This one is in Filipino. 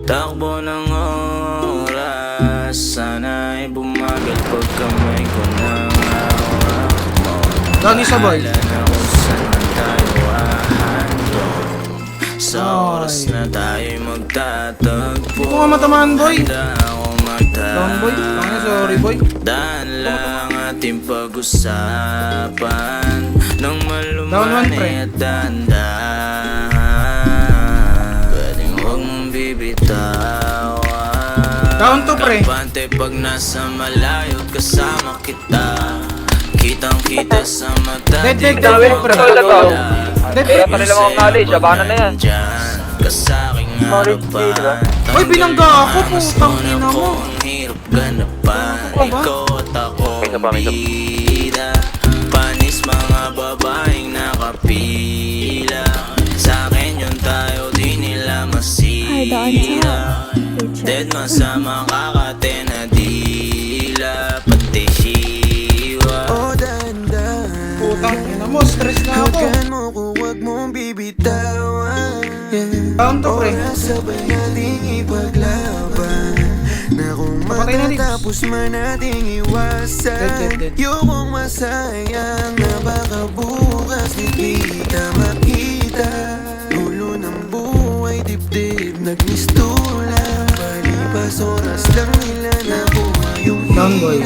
Takbo ng oras, sana'y bumagal pag kamay ko ng hawak mo. Gagi sa boy. Bahala na kung saan man tayo hahandog. Sa oras na tayo'y magtatagpo. Hindi ko nga matamaan, boy. Handa akong Down boy. Tangina, sorry boy. daan lang ating pag-usapan nang Down one, malumani pre. at dahan. Pwedeng huwag mong bibitawan. Down to, pre. Kampante pag nasa malayo kasama kita. Kitang-kita sa mata. Dead, di dead, ka dead, pre. mawala. Dead, Kaya dead. pa nila mga college, abangan na yan. Kasaking College day, di ba? harapan. Uy, binangga ako, putang ina mo. Ang hirap ganapan. Ano ba? Ikaw at ako May isa pa, may isa pa. bida. Panis mga babaeng nakapila. Sa'kin yun tayo di nila masira. Dead masama kakate na dila. Pati siwa. Putang ina mo, stress na ako. mo ko, huwag mong bibitawan. Down to, pre. Sabay nating ipaglaban. Na kung Papatay na, Lips. matatapos man nating Dead, iwasan. dead. Yung masayang na baka bukas di kita makita. Gulo ng buhay, dibdib, nagmistula. Palipas oras lang nila nakuha yung Down, boy.